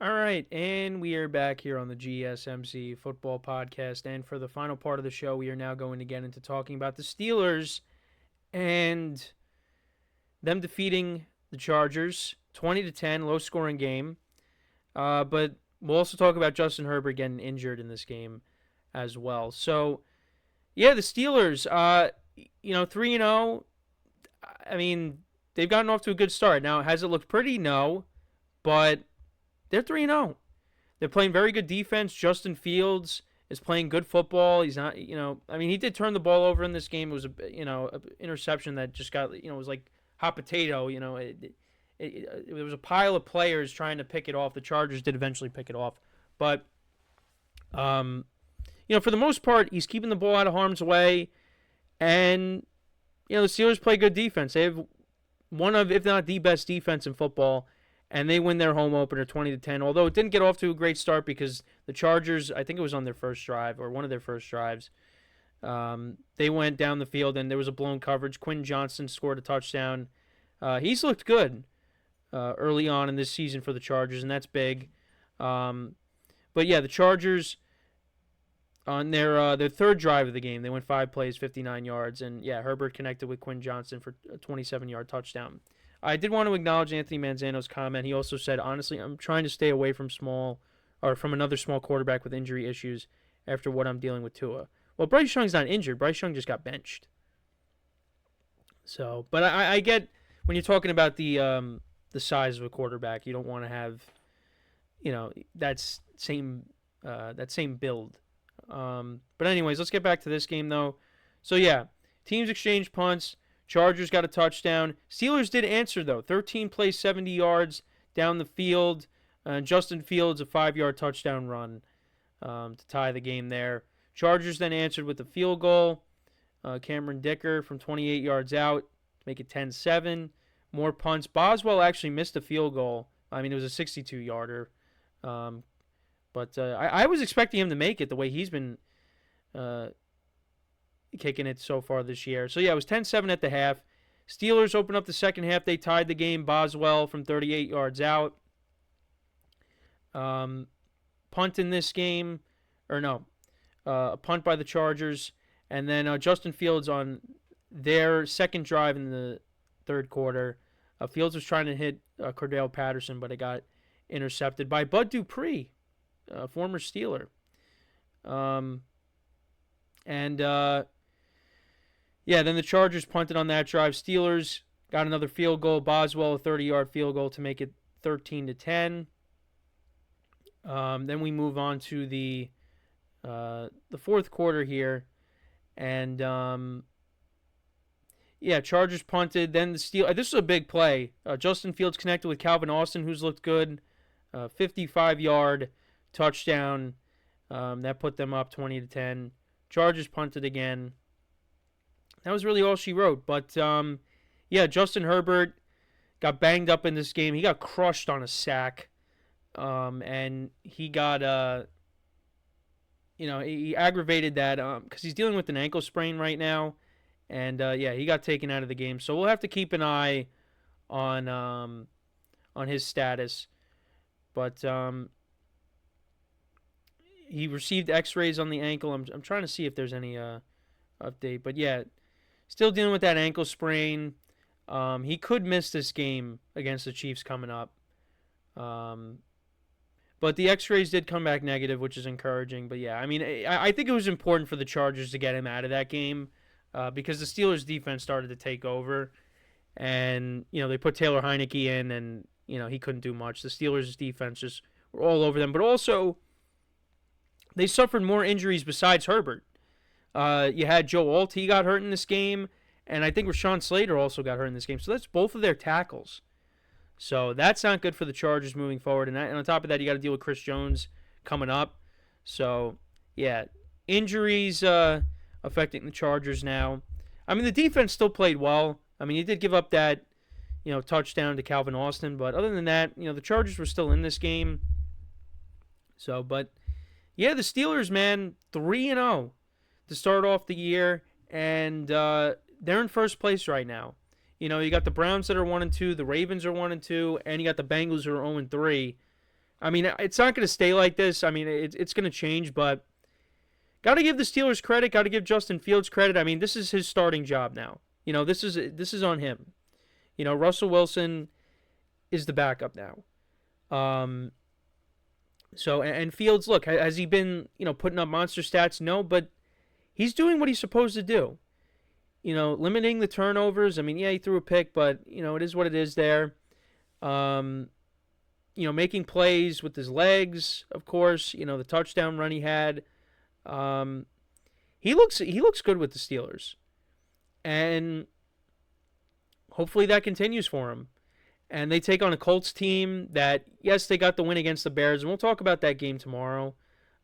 All right, and we are back here on the GSMC football podcast. And for the final part of the show, we are now going to get into talking about the Steelers and them defeating the Chargers 20-10, low scoring game. But we'll also talk about Justin Herbert getting injured in this game as well. So, yeah, the Steelers, 3-0. I mean, they've gotten off to a good start. Now, has it looked pretty? No, but they're 3-0. They're playing very good defense. Justin Fields is playing good football. He's not, he did turn the ball over in this game. It was a interception that just got, was like hot potato. It was a pile of players trying to pick it off. The Chargers did eventually pick it off, but for the most part, he's keeping the ball out of harm's way, and the Steelers play good defense. They have one of, if not the best defense in football. And they win their home opener 20-10. Although it didn't get off to a great start because the Chargers, I think it was on their first drive or one of their first drives, they went down the field and there was a blown coverage. Quinn Johnson scored a touchdown. He's looked good early on in this season for the Chargers, and that's big. But yeah, the Chargers on their third drive of the game, they went 5 plays, 59 yards, and yeah, Herbert connected with Quinn Johnson for a 27-yard touchdown. I did want to acknowledge Anthony Manzano's comment. He also said, honestly, I'm trying to stay away from another small quarterback with injury issues after what I'm dealing with Tua. Well, Bryce Young's not injured. Bryce Young just got benched. So, but I get when you're talking about the size of a quarterback, you don't want to have, that same build. But anyways, let's get back to this game though. So yeah, teams exchange punts. Chargers got a touchdown. Steelers did answer, though. 13 plays, 70 yards down the field. Justin Fields, a 5-yard touchdown run to tie the game there. Chargers then answered with a field goal. Cameron Dicker from 28 yards out to make it 10-7. More punts. Boswell actually missed a field goal. I mean, it was a 62-yarder. But I was expecting him to make it the way he's been kicking it so far this year. So yeah, it was 10-7 at the half. Steelers opened up the second half. They tied the game. Boswell from 38 yards out. Punt in this game, a punt by the Chargers, and then Justin Fields on their second drive in the third quarter. Fields was trying to hit Cordell Patterson, but it got intercepted by Bud Dupree, former Steeler. Then the Chargers punted on that drive. Steelers got another field goal. Boswell, a 30-yard field goal to make it 13-10. Then we move on to the fourth quarter here. And, Chargers punted. Then the Steelers. This was a big play. Justin Fields connected with Calvin Austin, who's looked good. 55-yard touchdown. That put them up 20-10. Chargers punted again. That was really all she wrote. But, Justin Herbert got banged up in this game. He got crushed on a sack. And he got, he aggravated that because he's dealing with an ankle sprain right now. And, he got taken out of the game. So we'll have to keep an eye on his status. But he received x-rays on the ankle. I'm trying to see if there's any update. But, yeah, still dealing with that ankle sprain. He could miss this game against the Chiefs coming up. But the x-rays did come back negative, which is encouraging. But, yeah, I think it was important for the Chargers to get him out of that game because the Steelers' defense started to take over. And, they put Taylor Heineke in, and, he couldn't do much. The Steelers' defense just were all over them. But also, they suffered more injuries besides Herbert. You had Joe Alt, he got hurt in this game, and I think Rashawn Slater also got hurt in this game. So that's both of their tackles. So that's not good for the Chargers moving forward. And on top of that, you got to deal with Chris Jones coming up. So, yeah, injuries affecting the Chargers now. The defense still played well. He did give up that, touchdown to Calvin Austin. But other than that, the Chargers were still in this game. So, but, yeah, the Steelers, man, 3-0 to start off the year. And they're in first place right now. You got the Browns that are 1-2, the Ravens are 1-2, and you got the Bengals who are 0-3. I mean, it's not going to stay like this. I mean, it's going to change, but got to give the Steelers credit. Got to give Justin Fields credit. I mean, this is his starting job now. This is on him. Russell Wilson is the backup now. Um, and Fields, look, has he been putting up monster stats? No, but he's doing what he's supposed to do. Limiting the turnovers. I mean, yeah, he threw a pick, but it is what it is there. Making plays with his legs, of course. The touchdown run he had. He looks good with the Steelers, and hopefully that continues for him. And they take on a Colts team that, yes, they got the win against the Bears, and we'll talk about that game tomorrow.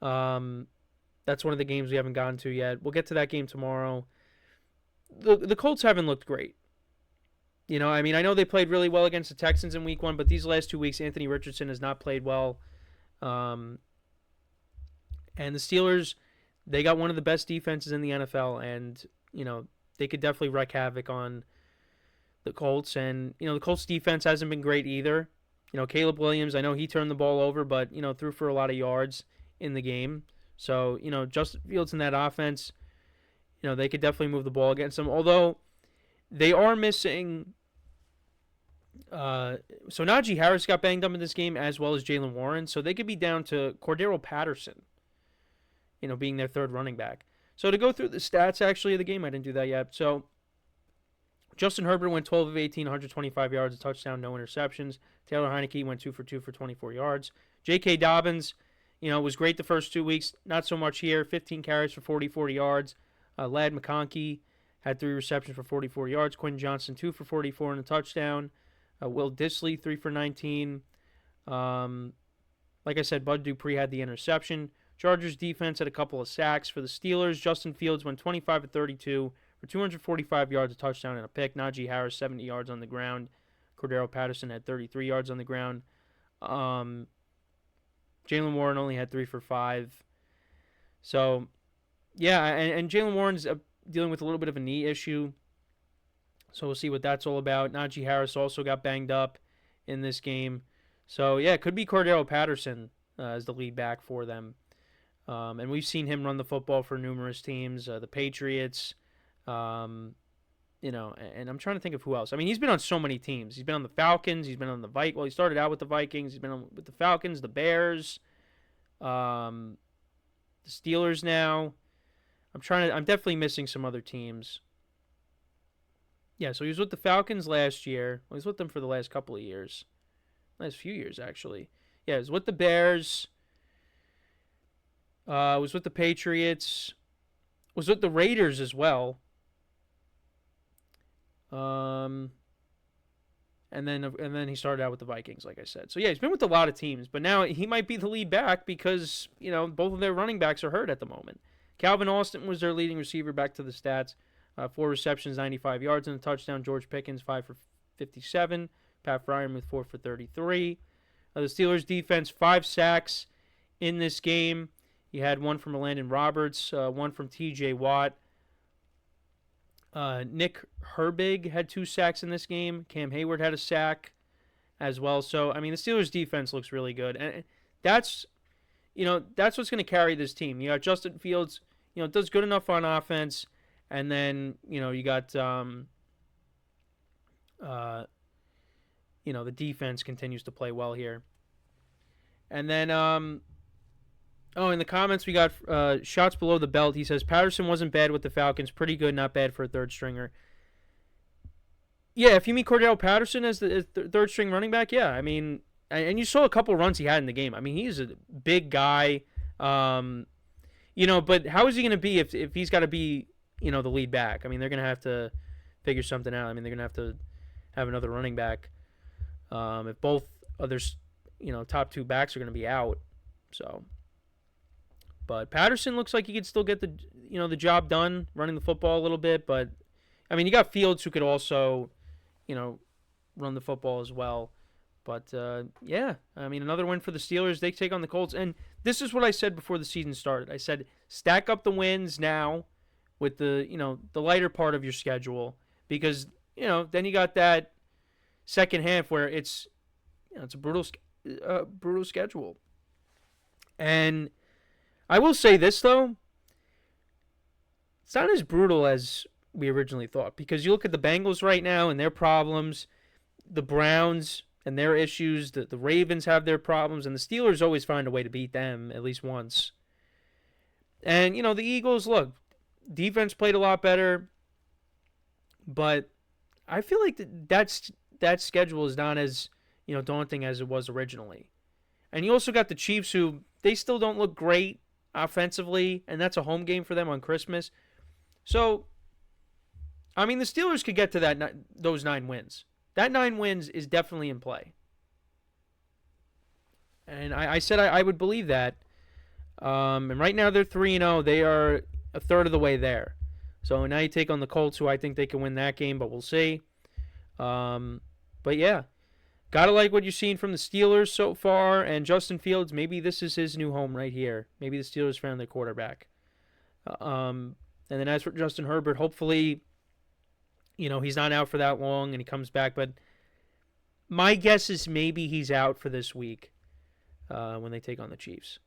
That's one of the games we haven't gotten to yet. We'll get to that game tomorrow. The Colts haven't looked great. I mean, I know they played really well against the Texans in week 1, but these last 2 weeks, Anthony Richardson has not played well. And the Steelers, they got one of the best defenses in the NFL, and, they could definitely wreak havoc on the Colts. And, the Colts defense hasn't been great either. Caleb Williams, I know he turned the ball over, but, threw for a lot of yards in the game. So, Justin Fields in that offense, they could definitely move the ball against them. Although they are missing. So Najee Harris got banged up in this game, as well as Jaylen Warren. So they could be down to Cordero Patterson, being their third running back. So to go through the stats, actually, of the game, I didn't do that yet. So Justin Herbert went 12 of 18, 125 yards, a touchdown, no interceptions. Taylor Heineke went 2 for 2 for 24 yards. J.K. Dobbins, was great the first 2 weeks. Not so much here. 15 carries for 44 yards. Ladd McConkey had 3 receptions for 44 yards. Quentin Johnson, 2 for 44 and a touchdown. Will Dissly, 3 for 19. Like I said, Bud Dupree had the interception. Chargers defense had a couple of sacks for the Steelers. Justin Fields went 25 of 32 for 245 yards, a touchdown, and a pick. Najee Harris, 70 yards on the ground. Cordero Patterson had 33 yards on the ground. Jaylen Warren only had 3 for 5. So, yeah, and Jaylen Warren's dealing with a little bit of a knee issue. So we'll see what that's all about. Najee Harris also got banged up in this game. So, yeah, it could be Cordero Patterson as the lead back for them. And we've seen him run the football for numerous teams, the Patriots, and I'm trying to think of who else. I mean, he's been on so many teams. He's been on the Falcons. He's been on the Vikings. Well, he started out with the Vikings. He's been on with the Falcons, the Bears, the Steelers now. I'm definitely missing some other teams. Yeah, so he was with the Falcons last year. Well, he was with them for the last couple of years. Last few years, actually. Yeah, he was with the Bears. Was with the Patriots. Was with the Raiders as well. And then he started out with the Vikings, like I said. So yeah, he's been with a lot of teams, but now he might be the lead back because both of their running backs are hurt at the moment. Calvin Austin was their leading receiver. Back to the stats: 4 receptions, 95 yards, and a touchdown. George Pickens 5 for 57. Pat Freiermuth 4 for 33. The Steelers defense 5 sacks in this game. You had 1 from Landon Roberts, 1 from T.J.Watt. Nick Herbig had 2 sacks in this game. Cam Hayward had a sack as well. So, I mean, the Steelers' defense looks really good. And that's what's going to carry this team. You got Justin Fields, does good enough on offense. And then, you got, the defense continues to play well here. And then, in the comments we got shots below the belt. He says, Patterson wasn't bad with the Falcons. Pretty good, not bad for a third stringer. Yeah, if you mean Cordell Patterson as the third string running back, yeah. I mean, and you saw a couple runs he had in the game. I mean, he's a big guy. But how is he going to be if he's got to be, the lead back? I mean, they're going to have to figure something out. I mean, they're going to have to have another running back if both others, top 2 backs are going to be out. So, but Patterson looks like he could still get the job done running the football a little bit. But, I mean, you got Fields who could also, run the football as well. But, yeah, I mean, another win for the Steelers. They take on the Colts. And this is what I said before the season started. I said, stack up the wins now with the lighter part of your schedule. Because, then you got that second half where it's a brutal brutal schedule. And I will say this, though. It's not as brutal as we originally thought, because you look at the Bengals right now and their problems, the Browns and their issues, the Ravens have their problems, and the Steelers always find a way to beat them at least once. And, the Eagles, look, defense played a lot better, but I feel like that schedule is not as, daunting as it was originally. And you also got the Chiefs, who they still don't look great offensively, and that's a home game for them on Christmas. So, I mean, the Steelers could get to those 9 wins. That 9 wins is definitely in play. And I said I would believe that. And right now they're 3-0. They are a third of the way there. So now you take on the Colts, who I think they can win that game, but we'll see. But yeah, gotta like what you've seen from the Steelers so far. And Justin Fields, maybe this is his new home right here. Maybe the Steelers found their quarterback. And then as for Justin Herbert, hopefully, he's not out for that long and he comes back. But my guess is maybe he's out for this week when they take on the Chiefs.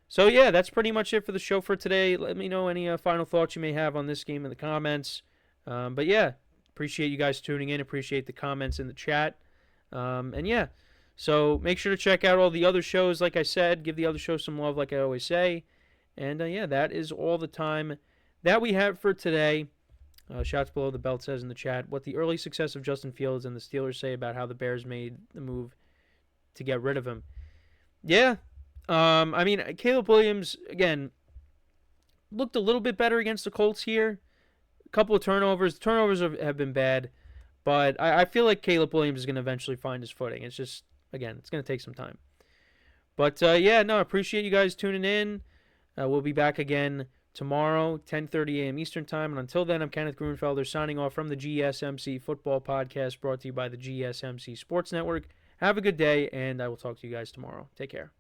So, yeah, that's pretty much it for the show for today. Let me know any final thoughts you may have on this game in the comments. But, yeah, appreciate you guys tuning in. Appreciate the comments in the chat. And, yeah, so make sure to check out all the other shows. Like I said, give the other shows some love like I always say. And, yeah, that is all the time that we have for today. Shots below the belt says in the chat what the early success of Justin Fields and the Steelers say about how the Bears made the move to get rid of him. Yeah. I mean, Caleb Williams, again, looked a little bit better against the Colts here. A couple of turnovers. Turnovers have been bad. But I feel like Caleb Williams is going to eventually find his footing. It's just, again, it's going to take some time. But, yeah, no, I appreciate you guys tuning in. We'll be back again tomorrow, 10:30 a.m. Eastern Time. And until then, I'm Kenneth Grunfelder signing off from the GSMC Football Podcast brought to you by the GSMC Sports Network. Have a good day, and I will talk to you guys tomorrow. Take care.